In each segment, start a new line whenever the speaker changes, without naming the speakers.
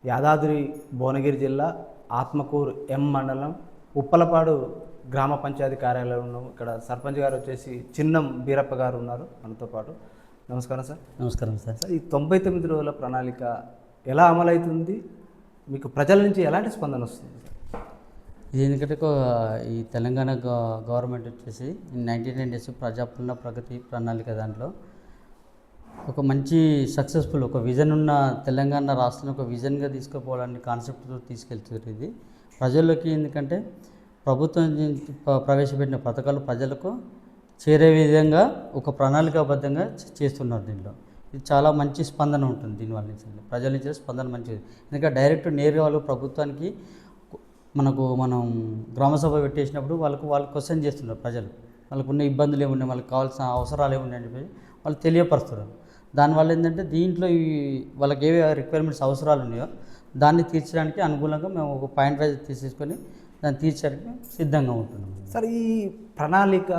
యాదాద్రి భువనగిరి జిల్లా ఆత్మకూరు ఎం మండలం ఉప్పలపాడు గ్రామ పంచాయతీ కార్యాలయం ఉన్నాము. ఇక్కడ సర్పంచ్ గారు వచ్చేసి చిన్నం బీరప్ప గారు ఉన్నారు మనతో పాటు. నమస్కారం సార్.
నమస్కారం సార్.
సార్, ఈ 99 రోజుల ప్రణాళిక ఎలా అమలవుతుంది? మీకు ప్రజల నుంచి ఎలాంటి స్పందన వస్తుంది సార్?
ఇది ఎందుకంటే ఈ తెలంగాణ గవర్నమెంట్ వచ్చేసి 99 డేస్ ప్రజాపాలన ప్రగతి ప్రణాళిక దాంట్లో ఒక మంచి సక్సెస్ఫుల్ ఒక విజన్ ఉన్న తెలంగాణ రాష్ట్రాన్ని ఒక విజన్గా తీసుకుపోవడానికి కాన్సెప్ట్తో తీసుకెళ్తుంది. ఇది ప్రజల్లోకి ఎందుకంటే ప్రభుత్వం ప్రవేశపెట్టిన పథకాలు ప్రజలకు చేరే విధంగా ఒక ప్రణాళికాబద్ధంగా చేస్తున్నారు. దీంట్లో ఇది చాలా మంచి స్పందన ఉంటుంది. దీనివల్ల నుంచి ప్రజల నుంచి స్పందన మంచిది. ఎందుకంటే డైరెక్ట్ నేరుగా వాళ్ళు ప్రభుత్వానికి మనం గ్రామసభ పెట్టేసినప్పుడు వాళ్ళు క్వశ్చన్ చేస్తున్నారు. ప్రజలు వాళ్ళకు ఉన్న ఇబ్బందులు ఏమున్నాయి, వాళ్ళకి కావాల్సిన అవసరాలు ఏమున్నాయి అని చెప్పి వాళ్ళు తెలియపరుస్తున్నారు. దానివల్ల ఏంటంటే దీంట్లో వాళ్ళకి ఏవే రిక్వైర్మెంట్స్ అవసరాలు ఉన్నాయో దాన్ని తీర్చడానికి అనుకూలంగా మేము ఒక పాయింట్ వైజ్ తీసుకొని దాన్ని తీర్చడానికి సిద్ధంగా ఉంటున్నాం.
సార్, ఈ ప్రణాళిక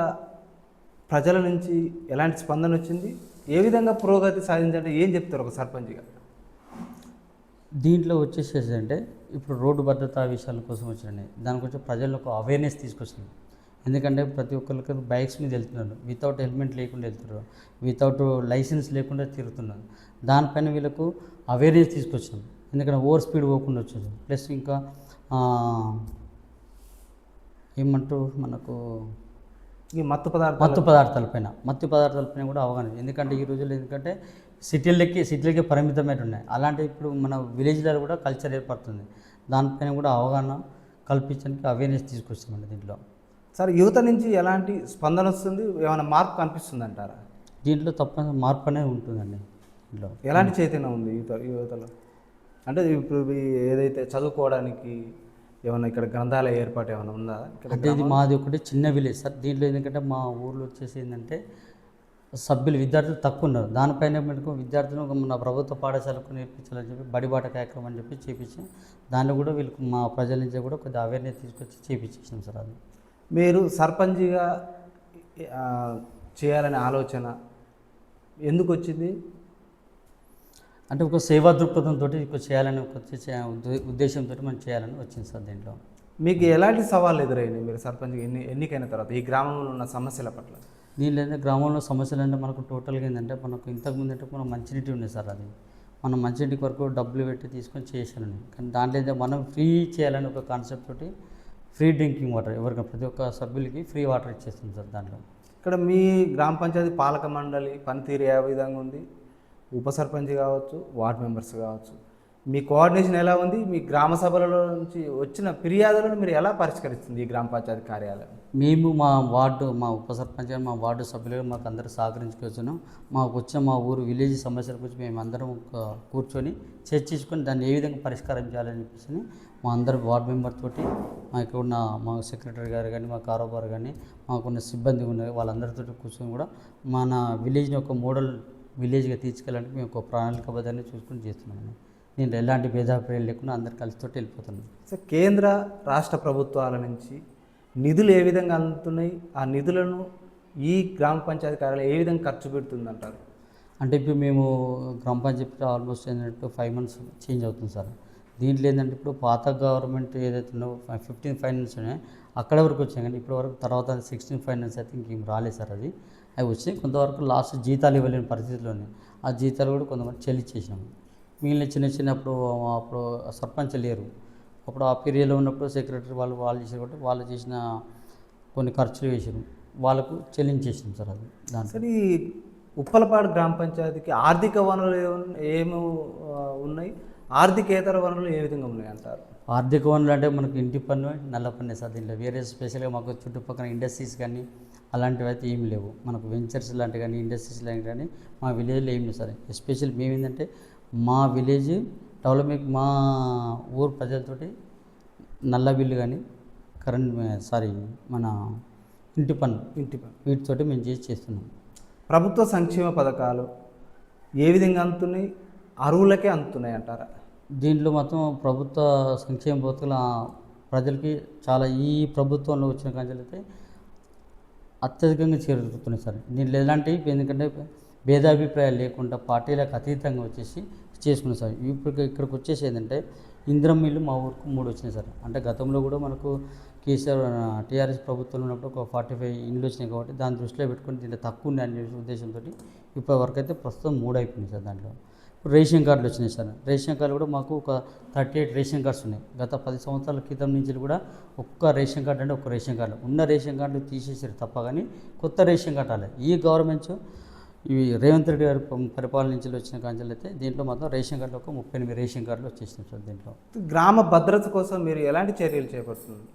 ప్రజల నుంచి ఎలాంటి స్పందన వచ్చింది? ఏ విధంగా పురోగతి సాధించాలంటే ఏం చెప్తారు ఒక సర్పంచ్గా?
దీంట్లో వచ్చేసేసి అంటే ఇప్పుడు రోడ్డు భద్రతా విషయాల కోసం వచ్చినాయి. దాని గురించి ప్రజలకు అవేర్నెస్ తీసుకొచ్చింది. ఎందుకంటే ప్రతి ఒక్కరికి బైక్స్ మీద వెళ్తున్నారు, వితౌట్ హెల్మెట్ లేకుండా వెళ్తున్నారు, వితౌట్ లైసెన్స్ లేకుండా తిరుగుతున్నారు. దానిపైన వీళ్ళకు అవేర్నెస్ తీసుకొచ్చాం. ఎందుకంటే ఓవర్ స్పీడ్ పోకుండా వచ్చేది. ప్లస్ ఇంకా ఏమంటారు మనకు
ఈ మత్తు
పదార్థాలపైన కూడా అవగాహన. ఎందుకంటే ఈ రోజుల్లో ఎందుకంటే సిటీలకి పరిమితమైన ఉన్నాయి. అలాంటి ఇప్పుడు మన విలేజ్లలో కూడా కల్చర్ ఏర్పడుతుంది. దానిపైన కూడా అవగాహన కల్పించడానికి అవేర్నెస్ తీసుకొస్తామండి దీంట్లో.
సార్, యువత నుంచి ఎలాంటి స్పందన వస్తుంది? ఏమైనా మార్పు కనిపిస్తుంది అంటారా?
దీంట్లో తప్పని మార్పు అనేది ఉంటుందండి. దీంట్లో
ఎలాంటి చైతన్యం ఉంది యువతలో? అంటే ఇప్పుడు ఏదైతే చదువుకోవడానికి ఏమైనా ఇక్కడ గ్రంథాలయ ఏర్పాటు ఏమైనా ఉందా?
అంటే ఇది మాది ఒకటి చిన్న విలేజ్ సార్. దీంట్లో ఎందుకంటే మా ఊర్లో వచ్చేసి ఏంటంటే విద్యార్థులు తక్కువ ఉన్నారు. దానిపైన మనకు విద్యార్థులు మన ప్రభుత్వ పాఠశాలకు నేర్పించాలని చెప్పి బడిబాట కార్యక్రమం అని చెప్పి చేపించాం. దాన్ని కూడా వీళ్ళకి మా ప్రజల నుంచి కూడా కొద్దిగా అవేర్నెస్ తీసుకొచ్చి చేపించేసాం సార్. అది
మీరు సర్పంచ్గా చేయాలనే ఆలోచన ఎందుకు వచ్చింది?
అంటే ఒక సేవా దృక్పథంతో చేయాలని ఉద్దేశంతో మనం చేయాలని వచ్చింది సార్. దీంట్లో
మీకు ఎలాంటి సవాళ్ళు ఎదురైనాయి మీరు సర్పంచ్గా ఎన్నికైన తర్వాత ఈ గ్రామంలో ఉన్న సమస్యల పట్ల?
దీనిలో ఏంటంటే గ్రామంలో సమస్యలు అంటే మనకు టోటల్గా ఏంటంటే మనకు ఇంతకుముందు అంటే మనం మంచినీటి ఉన్నాయి సార్. అది మనం మంచినీటి వరకు డబ్బులు పెట్టి తీసుకొని చేసాను. కానీ దాంట్లో ఏంటంటే మనం ఫ్రీ చేయాలని ఒక కాన్సెప్ట్ తోటి ఫ్రీ డ్రింకింగ్ వాటర్ ఎవరికైనా ప్రతి ఒక్క సభ్యులకి ఫ్రీ వాటర్ ఇచ్చేస్తుంది సార్. దాంట్లో
ఇక్కడ మీ గ్రామ పంచాయతీ పాలక మండలి పనితీరు ఏ విధంగా ఉంది? ఉప సర్పంచ్ కావచ్చు, వార్డ్ మెంబర్స్ కావచ్చు, మీ కోఆర్డినేషన్ ఎలా ఉంది? మీ గ్రామ సభలలో నుంచి వచ్చిన ఫిర్యాదులను మీరు ఎలా పరిష్కరిస్తుంది ఈ గ్రామ పంచాయతీ కార్యాలయం?
మేము మా ఉప సర్పంచ్ మా వార్డు సభ్యులు మాకు అందరూ సహకరించుకొచ్చాను. మాకు వచ్చిన మా ఊరు విలేజ్ సమస్యల గురించి మేము అందరం కూర్చొని చర్చించుకొని దాన్ని ఏ విధంగా పరిష్కారం చేయాలని చెప్పేసి మా అందరు వార్డు మెంబర్ తోటి మాకు ఉన్న మా సెక్రటరీ గారు కానీ మా కారోబార్ కానీ మాకున్న సిబ్బంది ఉన్నారు వాళ్ళందరితో కూర్చొని కూడా మన విలేజ్ని ఒక మోడల్ విలేజ్గా తీసుకెళ్ళడానికి మేము ఒక ప్రణాళికాబద్ధాన్ని చూసుకొని చేస్తున్నాము. నేను ఎలాంటి భేదాభిప్రాయాలు లేకుండా అందరు కలిసితోటి వెళ్ళిపోతున్నాను.
సార్, కేంద్ర రాష్ట్ర ప్రభుత్వాల నుంచి నిధులు ఏ విధంగా అందుతున్నాయి? ఆ నిధులను ఈ గ్రామ పంచాయతీ కార్యాలయం ఏ విధంగా ఖర్చు పెడుతుందంటారు?
అంటే ఇప్పుడు మేము గ్రామ పంచాయతీ ఆల్మోస్ట్ ఏంటంటే 5 months చేంజ్ అవుతుంది సార్. దీంట్లో ఏంటంటే ఇప్పుడు పాత గవర్నమెంట్ ఏదైతే ఉందో 15 ఫైనాన్స్ ఉన్నాయో అక్కడ వరకు వచ్చాయి. కానీ ఇప్పటి వరకు తర్వాత 16 ఫైనాన్స్ అయితే ఇంకేం రాలేదు సార్. అవి వచ్చి కొంతవరకు లాస్ట్ జీతాలు ఇవ్వలేని పరిస్థితుల్లో ఉన్నాయి. ఆ జీతాలు కూడా కొంతమంది చెల్లించేసినాము. మిగిలిన చిన్నప్పుడు సర్పంచ్ లేరు. అప్పుడు ఆ పీరియడ్లో ఉన్నప్పుడు సెక్రటరీ వాళ్ళు చేసారు కాబట్టి వాళ్ళు చేసిన కొన్ని ఖర్చులు వేసారు, వాళ్ళకు చెల్లించేసినాం సార్. అది దాంట్లో
సరే, ఈ ఉప్పలపాడు గ్రామ పంచాయతీకి ఆర్థిక వనరులు ఏమి ఉన్నాయి? ఆర్థికేతర వనరులు ఏ విధంగా ఉన్నాయి అంటారు?
ఆర్థిక వనరులు అంటే మనకు ఇంటి పన్ను, నల్ల పన్నే సార్. దీంట్లో వేరే స్పెషల్గా మాకు చుట్టుపక్కల ఇండస్ట్రీస్ కానీ అలాంటివి అయితే ఏమి లేవు. మనకు వెంచర్స్ లాంటివి కానీ ఇండస్ట్రీస్ లాంటివి కానీ మా విలేజ్లో ఏమి లేవు సార్. ఎస్పెషల్ మేము ఏంటంటే మా విలేజ్ డెవలప్మెంట్ మా ఊరు ప్రజలతోటి నల్ల బిల్లు కానీ మన ఇంటి పన్ను వీటితోటి మేము చేస్తున్నాం.
ప్రభుత్వ సంక్షేమ పథకాలు ఏ విధంగా అందుతున్నాయి? అర్హులకే అందుతున్నాయి అంటారా?
దీంట్లో మొత్తం ప్రభుత్వ సంక్షేమ పథకాల ప్రజలకి చాలా ఈ ప్రభుత్వంలో వచ్చిన కంచెలైతే అత్యధికంగా చేరుతున్నాయి సార్. దీంట్లో ఎలాంటివి ఎందుకంటే భేదాభిప్రాయాలు లేకుండా పార్టీలకు అతీతంగా వచ్చేసి చేసుకున్నాం సార్. ఇప్పుడు ఇక్కడికి వచ్చేసి ఏంటంటే ఇందిరం ఇల్లు మా ఊరికి 3 వచ్చినాయి సార్. అంటే గతంలో కూడా మనకు కేసీఆర్ టీఆర్ఎస్ ప్రభుత్వంలో ఉన్నప్పుడు ఒక 45 ఇండ్లు వచ్చినాయి కాబట్టి దాన్ని దృష్టిలో పెట్టుకొని దీంట్లో తక్కువ ఉంది అనే ఉద్దేశంతో ఇప్పటి వరకు అయితే ప్రస్తుతం 3 అయిపోయినాయి సార్. దాంట్లో ఇప్పుడు రేషన్ కార్డులు వచ్చినాయి సార్. రేషన్ కార్డులు కూడా మాకు ఒక 38 రేషన్ కార్డ్స్ ఉన్నాయి. గత 10 సంవత్సరాల క్రితం నుంచి కూడా ఒక్క రేషన్ కార్డు అంటే ఒక్క రేషన్ కార్డు ఉన్న రేషన్ కార్డు తీసేసారు తప్ప కానీ కొత్త రేషన్ కార్డు రాలేదు. ఈ గవర్నమెంట్స్ ఇవి రేవంత్ రెడ్డి గారి పరిపాలన నుంచి వచ్చిన కాంచెలు అయితే దీంట్లో మాత్రం రేషన్ కార్డులు ఒక 38 రేషన్ కార్డులు వచ్చేసినాయి సార్. దీంట్లో
గ్రామ భద్రత కోసం మీరు ఎలాంటి చర్యలు చేపడుతున్నారు?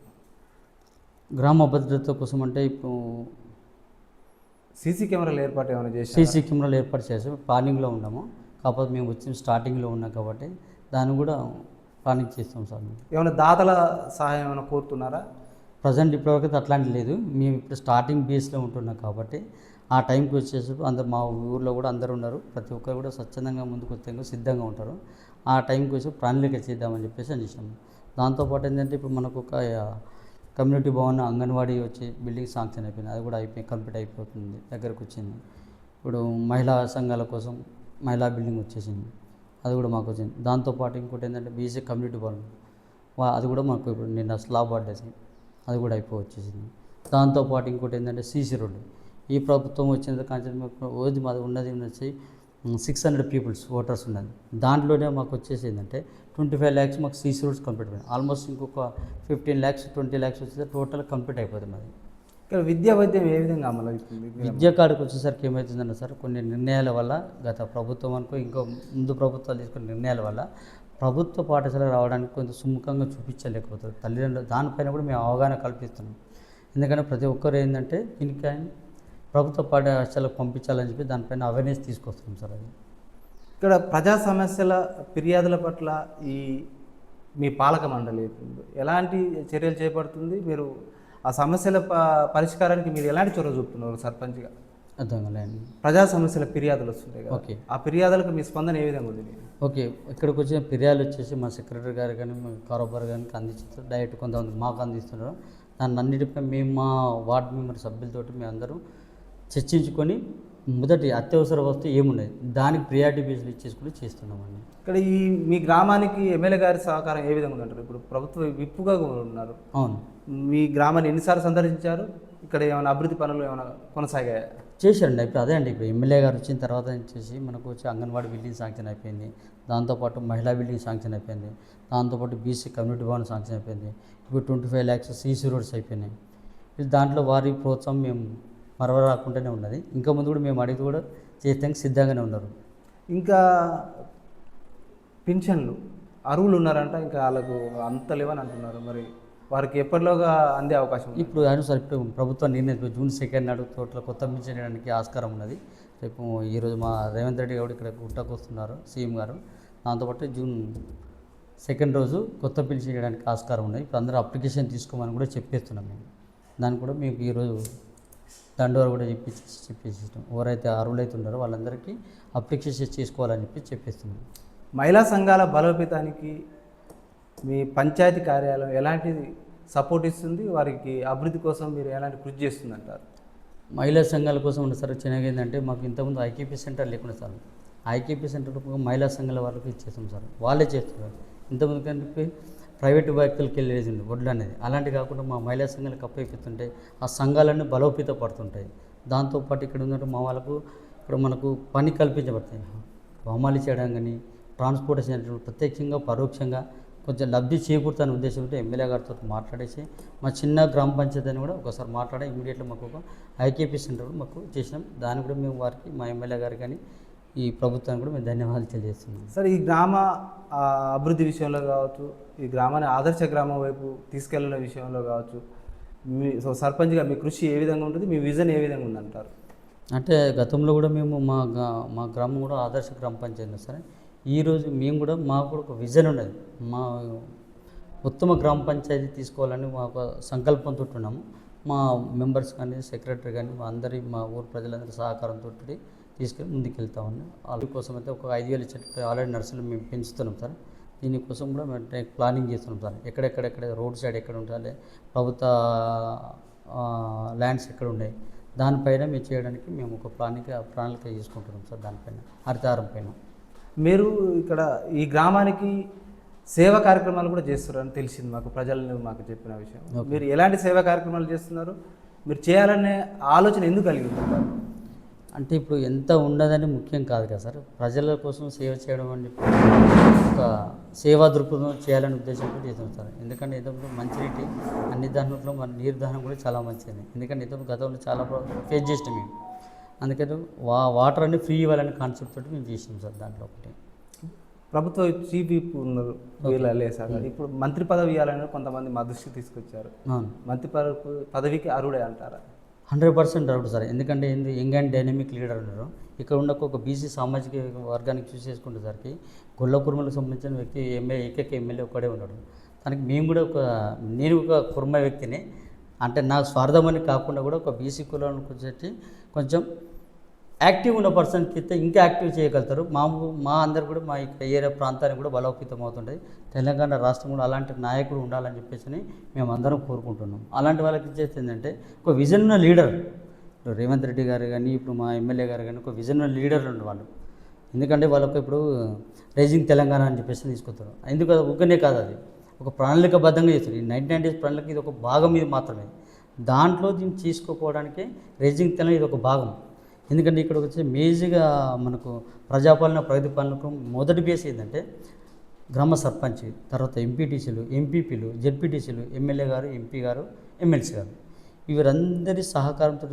గ్రామ భద్రత కోసం అంటే ఇప్పుడు
సీసీ కెమెరాలు ఏర్పాటు ఏమైనా చేసి
సీసీ కెమెరాలు ఏర్పాటు చేసి ప్లానింగ్లో ఉన్నాము. కాకపోతే మేము వచ్చిన స్టార్టింగ్లో ఉన్నాం కాబట్టి దాన్ని కూడా ప్లానింగ్ చేస్తాం సార్. మేము
ఏమైనా దాతల సహాయం ఏమైనా కోరుతున్నారా?
ప్రజెంట్ ఇప్పటివరకు అట్లాంటి లేదు. మేము ఇప్పుడు స్టార్టింగ్ బేస్లో ఉంటున్నాం కాబట్టి ఆ టైంకి వచ్చేసి అందరు మా ఊర్లో కూడా అందరూ ఉన్నారు. ప్రతి ఒక్కరు కూడా స్వచ్ఛందంగా ముందుకు వచ్చేందుకు సిద్ధంగా ఉంటారు. ఆ టైంకి వచ్చి ప్రణాళిక చేద్దామని చెప్పేసి చేసినాము. దాంతోపాటు ఏంటంటే ఇప్పుడు మనకు ఒక కమ్యూనిటీ భవన్ అంగన్వాడీ వచ్చి బిల్డింగ్ శాంక్షన్ అయిపోయింది. అది కూడా కంప్లీట్ అయిపోతుంది, దగ్గరకు వచ్చింది. ఇప్పుడు మహిళా సంఘాల కోసం మహిళా బిల్డింగ్ వచ్చేసింది, అది కూడా మాకు వచ్చింది. దాంతోపాటు ఇంకోటి ఏంటంటే బీసీ కమ్యూనిటీ భవన్ అది కూడా మాకు ఇప్పుడు నిన్న స్లాబ్ పడ్డేసి అది కూడా వచ్చేసింది. దాంతోపాటు ఇంకోటి ఏంటంటే సీసీ రోడ్డు ఈ ప్రభుత్వం వచ్చిన కాంచె మాది ఉన్నది వచ్చి 600 పీపుల్స్ ఓటర్స్ ఉన్నది. దాంట్లోనే మాకు వచ్చేసి ఏంటంటే 25 lakhs మాకు సీసీ రోడ్స్ కంప్లీట్ అయిపోయింది. ఆల్మోస్ట్ ఇంకొక 15 lakhs 20 lakhs వచ్చేసి టోటల్ కంప్లీట్ అయిపోతుంది మాది.
ఇక్కడ విద్యా వైద్యం ఏ విధంగా అమలు అవుతుంది?
విద్యా కార్డుకి వచ్చేసరికి ఏమవుతుందంటే సార్ కొన్ని నిర్ణయాల వల్ల గత ప్రభుత్వం అనుకో ఇంకో ముందు ప్రభుత్వాలు తీసుకున్న నిర్ణయాల వల్ల ప్రభుత్వ పాఠశాల రావడానికి కొంచెం సుముఖంగా చూపించలేకపోతారు తల్లిదండ్రులు. దానిపైన కూడా మేము అవగాహన కల్పిస్తున్నాం. ఎందుకంటే ప్రతి ఒక్కరు ఏంటంటే దీనికి ప్రభుత్వ పాఠశాలకు పంపించాలని చెప్పి దానిపైన అవేర్నెస్ తీసుకొస్తున్నాం సార్. అది
ఇక్కడ ప్రజా సమస్యల ఫిర్యాదుల పట్ల మీ పాలక మండలి ఎలాంటి చర్యలు చేపడుతుంది? మీరు ఆ సమస్యల పరిష్కారానికి మీరు ఎలాంటి చొరవ చూపుతున్నారు సర్పంచ్గా?
అర్థం కాలేండి.
ప్రజా సమస్యల ఫిర్యాదులు వస్తుంటాయి కదా,
ఓకే.
ఆ ఫిర్యాదులకు మీ స్పందన ఏ విధంగా ఉంది?
ఓకే, ఇక్కడికి వచ్చిన ఫిర్యాదులు వచ్చేసి మా సెక్రటరీ గారు కానీ మా కారోబార్ గారికి అందిస్తారు. డైరెక్ట్ కొంతమంది మాకు అందిస్తున్నారు. దాన్ని అన్నిటిపై మేము మా వార్డు మెంబర్ సభ్యులతోటి మేము అందరూ చర్చించుకొని మొదటి అత్యవసర వస్తువు ఏమున్నది దానికి ప్రియారిటీ బేస్లు ఇచ్చేసుకుని చేస్తున్నామండి.
ఇక్కడ మీ గ్రామానికి ఎమ్మెల్యే గారి సహకారం ఏ విధంగా ఉందంటారు? ఇప్పుడు ప్రభుత్వ విప్పుగా ఉన్నారు.
అవును.
మీ గ్రామాన్ని ఎన్నిసార్లు సందర్శించారు? ఇక్కడ ఏమైనా అభివృద్ధి పనులు ఏమైనా కొనసాగాయా?
చేశారండి. ఇప్పుడు అదే అండి, ఇప్పుడు ఎమ్మెల్యే గారు వచ్చిన తర్వాత వచ్చేసి మనకు వచ్చి అంగన్వాడీ బిల్డింగ్ శాంక్షన్ అయిపోయింది. దాంతోపాటు మహిళా బిల్డింగ్ శాంక్షన్ అయిపోయింది. దాంతోపాటు బీసీ కమ్యూనిటీ భవన్ శాంక్షన్ అయిపోయింది. ఇప్పుడు 25 lakhs సీసీ రోడ్స్ అయిపోయినాయి. దాంట్లో వారి ప్రోత్సాహం మేము మరవరాకుండానే ఉన్నది. ఇంకా ముందు కూడా మేము అడిగి కూడా చేయడానికి సిద్ధంగానే ఉన్నారు.
ఇంకా పింఛన్లు అరువులు ఉన్నారంట, ఇంకా వాళ్ళకు అంత లేవని అంటున్నారు. మరి వారికి ఎప్పటిలోగా అందే అవకాశం ఉంది?
ఇప్పుడు సార్ ఇప్పుడు ప్రభుత్వం నిర్ణయం June 2 నాడు తోటలో కొత్త పింఛన్ చేయడానికి ఆస్కారం ఉన్నది. రేపు ఈరోజు మా రేవంత్ రెడ్డి గారు ఇక్కడ గుట్టకు వస్తున్నారు సీఎం గారు. దాంతోపాటు June 2 రోజు కొత్త పింఛన్ చేయడానికి ఆస్కారం ఉన్నది. ఇప్పుడు అందరూ అప్లికేషన్ తీసుకోమని కూడా చెప్పేస్తున్నాం మేము. దాన్ని కూడా మీకు ఈరోజు దండోర కూడా చెప్పేసిస్తాం. ఎవరైతే అర్హులైతే ఉన్నారో వాళ్ళందరికీ అప్లికేషన్ చేసుకోవాలని చెప్పేస్తున్నాం.
మహిళా సంఘాల బలోపేతానికి మీ పంచాయతీ కార్యాలయం ఎలాంటి సపోర్ట్ ఇస్తుంది? వారికి అభివృద్ధి కోసం మీరు ఎలాంటి కృషి చేస్తుందంటారు?
మహిళా సంఘాల కోసం ఉన్న సార్ చిన్నగా ఏంటంటే మాకు ఇంతకుముందు ఐకేపీ సెంటర్ లేకుండా సార్ ఐకేపీ సెంటర్ మహిళా సంఘాల వాళ్ళకి ఇచ్చేస్తాం సార్. వాళ్ళే చేస్తున్నారు. ఇంతకుముందు కంటే ప్రైవేటు వ్యక్తులకి వెళ్ళేది వడ్లు అనేది అలాంటి కాకుండా మా మహిళా సంఘాలకు అప్పయిపోతుంటే ఆ సంఘాలన్నీ బలోపేత పడుతుంటాయి. దాంతోపాటు ఇక్కడ ఉన్నట్టు మా వాళ్ళకు ఇప్పుడు మనకు పని కల్పించబడతాయి. హోమాలు చేయడం కానీ ట్రాన్స్పోర్టేషన్ ప్రత్యక్షంగా పరోక్షంగా కొంచెం లబ్ధి చేకూరుతానే ఉద్దేశంతో ఎమ్మెల్యే గారితో మాట్లాడేసి మా చిన్న గ్రామ పంచాయతీ అని కూడా ఒకసారి మాట్లాడి ఇమీడియట్గా మాకు ఒక ఐకేపీ సెంటర్ మాకు చేసినాం. దాన్ని కూడా మేము వారికి మా ఎమ్మెల్యే గారు కానీ ఈ ప్రభుత్వానికి కూడా మేము ధన్యవాదాలు తెలియజేస్తున్నాం.
సార్, ఈ గ్రామ అభివృద్ధి విషయంలో కావచ్చు, ఈ గ్రామాన్ని ఆదర్శ గ్రామం వైపు తీసుకెళ్లే విషయంలో కావచ్చు, మీ సర్పంచ్గా మీ కృషి ఏ విధంగా ఉంటుంది? మీ విజన్ ఏ విధంగా ఉందంటారు?
అంటే గతంలో కూడా మేము మా గ్రామం కూడా ఆదర్శ గ్రామ పంచాయతీ సరే. ఈరోజు మేము కూడా మాకు కూడా ఒక విజన్ ఉన్నది. మా ఉత్తమ గ్రామ పంచాయతీ తీసుకోవాలని మా ఒక సంకల్పంతో ఉన్నాము. మా మెంబర్స్ కానీ సెక్రటరీ కానీ మా అందరి మా ఊరు ప్రజలందరి సహకారంతో తీసుకెళ్ళి ముందుకెళ్తామని వాళ్ళ కోసం అయితే ఒక 5,000 చెట్లు ఆల్రెడీ నర్సరీలు మేము పెంచుతున్నాం సార్. దీనికోసం కూడా మేము ప్లానింగ్ చేస్తున్నాం సార్. ఎక్కడెక్కడ రోడ్ సైడ్ ఎక్కడ ఉండాలి, ప్రభుత్వ ల్యాండ్స్ ఎక్కడ ఉన్నాయి, దానిపైన మేము చేయడానికి మేము ఒక ప్రణాళిక చేసుకుంటున్నాం సార్. దానిపైన హరితహారం పైన
మీరు ఇక్కడ ఈ గ్రామానికి సేవా కార్యక్రమాలు కూడా చేస్తున్నారని తెలిసింది మాకు, ప్రజలు మాకు చెప్పిన విషయం. మీరు ఎలాంటి సేవా కార్యక్రమాలు చేస్తున్నారు, మీరు చేయాలనే ఆలోచన ఎందుకు కలిగింది?
అంటే ఇప్పుడు ఎంత ఉండదని ముఖ్యం కాదు కదా సార్, ప్రజల కోసం సేవ చేయడం అని చెప్పి ఒక సేవా దృక్పథం చేయాలనే ఉద్దేశంతో చేస్తాం సార్. ఎందుకంటే ఇంతకుముందు మంచినీటి అన్ని దాంట్లో మన నీరు దానం కూడా చాలా మంచిది. ఎందుకంటే ఇంతకుముందు గతంలో చాలా ఫేస్ చేసినాం మేము. అందుకని వాటర్ అన్ని ఫ్రీ ఇవ్వాలనే కాన్సెప్ట్ తోటి మేము చేసినాం సార్. దాంట్లో ఒకటి
ప్రభుత్వ చీఫ్ విప్ ఉన్నారు వీళ్ళే సార్, ఇప్పుడు మంత్రి పదవి ఇవ్వాలని కొంతమంది మా దృష్టికి తీసుకొచ్చారు. మంత్రి పదవికి అర్హుడే అంటారా?
100% డౌట్ సార్. ఎందుకంటే యంగ్ అండ్ డైనమిక్ లీడర్ ఉన్నారు. ఇక్కడ ఉన్న ఒక బీసీ సామాజిక వర్గానికి చూసి చేసుకునేసరికి గొల్ల కుర్మలకు సంబంధించిన వ్యక్తి ఏకైక ఎమ్మెల్యే ఒక్కడే ఉన్నాడు. తనకి మేము కూడా నేను ఒక కుర్మ వ్యక్తిని, అంటే నాకు స్వార్థం అని కాకుండా కూడా ఒక బీసీ కులానికి వచ్చేసి కొంచెం యాక్టివ్ ఉన్న పర్సన్కి అయితే ఇంకా యాక్టివ్ చేయగలుగుతారు. మా అందరు కూడా మా ఇక్కడ ఏరియా ప్రాంతానికి కూడా బలోపేతం అవుతుంటుంది. తెలంగాణ రాష్ట్రంలో అలాంటి నాయకుడు ఉండాలని చెప్పేసి మేము అందరం కోరుకుంటున్నాం. అలాంటి వాళ్ళకి ఇచ్చేది ఏంటంటే ఒక విజన్ ఉన్న లీడర్, రేవంత్ రెడ్డి గారు కానీ ఇప్పుడు మా ఎమ్మెల్యే గారు కానీ ఒక విజన్ ఉన్న లీడర్లు ఉండే వాళ్ళు. ఎందుకంటే వాళ్ళకు ఇప్పుడు రైజింగ్ తెలంగాణ అని చెప్పేసి తీసుకొస్తారు. ఎందుకు అది ఊకనే కాదు, అది ఒక ప్రణాళికబద్ధంగా చేస్తారు. ఈ 99 డేస్ ప్రణాళిక ఇది ఒక భాగం ఇది మాత్రమే. దాంట్లో దీన్ని తీసుకోపోవడానికి రైజింగ్ తెలంగాణ ఇది ఒక భాగం. ఎందుకంటే ఇక్కడ వచ్చి మేజర్గా మనకు ప్రజాపాలన ప్రగతి పాలనకు మొదటి బేస్ ఏంటంటే గ్రామ సర్పంచ్, తర్వాత ఎంపీటీసీలు, ఎంపీపీలు, జెడ్పీటీసీలు, ఎమ్మెల్యే గారు, ఎంపీ గారు, ఎమ్మెల్సీ గారు, వీరందరి సహకారంతో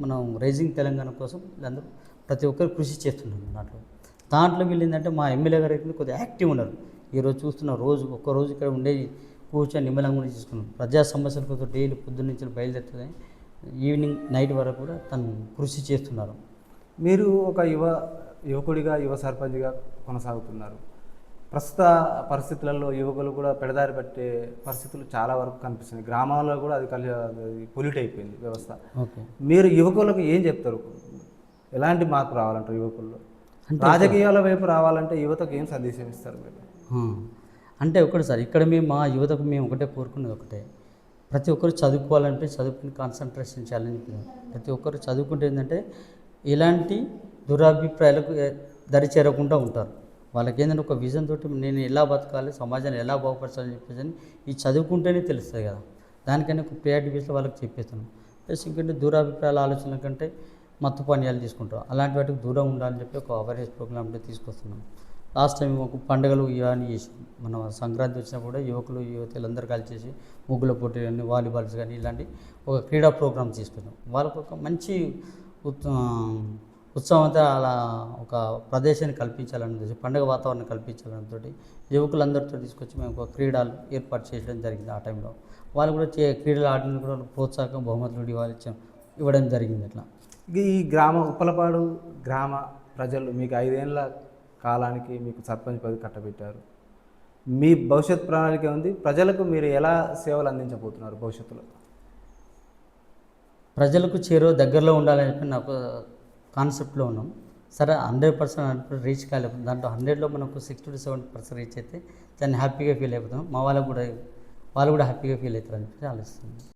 మనం రైజింగ్ తెలంగాణ కోసం వీళ్ళందరూ ప్రతి ఒక్కరు కృషి చేస్తున్నారు. దాంట్లో వీళ్ళు ఏంటంటే మా ఎమ్మెల్యే గారు అయితే కొద్దిగా యాక్టివ్ ఉన్నారు. ఈరోజు చూస్తున్న ఒక్కరోజు ఇక్కడ ఉండే కూర్చొని నిమ్మలంగా చేసుకున్నాం. ప్రజా సమస్యల కోసం డైలీ పొద్దున్న నుంచి బయలుదేరుతుంది, ఈవినింగ్ నైట్ వరకు కూడా తను కృషి చేస్తున్నారు.
మీరు ఒక యువకుడిగా యువ సర్పంచ్గా కొనసాగుతున్నారు. ప్రస్తుత పరిస్థితులలో యువకులు కూడా పెడదారి పట్టే పరిస్థితులు చాలా వరకు కనిపిస్తున్నాయి. గ్రామాల్లో కూడా అది పొల్యూట్ అయిపోయింది వ్యవస్థ.
ఓకే,
మీరు యువకులకు ఏం చెప్తారు? ఎలాంటి మార్పు రావాలంటారు యువకుల్లో? రాజకీయాల వైపు రావాలంటే యువతకు ఏం సందేశం ఇస్తారు మీరు?
అంటే ఒకటి సార్, ఇక్కడ మా యువతకు మేము ఒకటే కోరుకునేది ఒకటే, ప్రతి ఒక్కరు చదువుకోవాలంటే చదువుకుని కాన్సన్ట్రేషన్ చేయాలని చెప్పినాం. ప్రతి ఒక్కరు చదువుకుంటే ఏంటంటే ఎలాంటి దురభిప్రాయాలకు దరి చేరకుండా ఉంటారు. వాళ్ళకి ఏంటంటే ఒక విజన్ తోటి నేను ఎలా బతకాలి, సమాజాన్ని ఎలా బాగుపరచాలని చెప్పేసి ఈ చదువుకుంటేనే తెలుస్తుంది కదా. దానికన్నా ఒక ప్రియారిటీ బేస్లో వాళ్ళకి చెప్పేస్తాను. ప్లస్ ఇంకంటే దూరాభిప్రాయాల ఆలోచనల కంటే మత్తు పానీయాలు తీసుకుంటాం, అలాంటి వాటికి దూరం ఉండాలని చెప్పి ఒక అవేర్నెస్ ప్రోగ్రామ్ తీసుకొస్తున్నాం. లాస్ట్ టైం ఒక పండుగలు ఇవన్నీ చేసి మన సంక్రాంతి వచ్చినప్పుడు కూడా యువతులు అందరూ కలిసి ముగ్గుల పోటీ కానీ, వాలీబాల్స్ కానీ ఇలాంటి ఒక క్రీడా ప్రోగ్రామ్ తీసుకున్నాం. వాళ్ళకు ఒక మంచి ఉత్సవంతో అలా ఒక ప్రదేశాన్ని కల్పించాలని, పండుగ వాతావరణం కల్పించాలనితోటి యువకులందరితో తీసుకొచ్చి మేము ఒక క్రీడలు ఏర్పాటు చేయడం జరిగింది. ఆ టైంలో వాళ్ళు కూడా క్రీడలు ఆడిన కూడా ప్రోత్సాహం బహుమతులు ఇవ్వడం జరిగింది. అట్లా
ఈ ఉప్పలపాడు గ్రామ ప్రజలు మీకు 5 ఏళ్ళ కాలానికి మీకు సర్పంచ్ పదవి కట్టబెట్టారు. మీ భవిష్యత్ ప్రణాళిక ఉంది. ప్రజలకు మీరు ఎలా సేవలు అందించబోతున్నారు భవిష్యత్తులో?
ప్రజలకు చేరువ దగ్గరలో ఉండాలని చెప్పి నాకు కాన్సెప్ట్లో ఉన్నాం. సరే 100% రీచ్ కాలేదు. దాంట్లో 100లో మనకు 60 to 70% రీచ్ అయితే దాన్ని హ్యాపీగా ఫీల్ అయిపోతాం. మా వాళ్ళు కూడా హ్యాపీగా ఫీల్ అవుతారని చెప్పి ఆలోచిస్తున్నాం.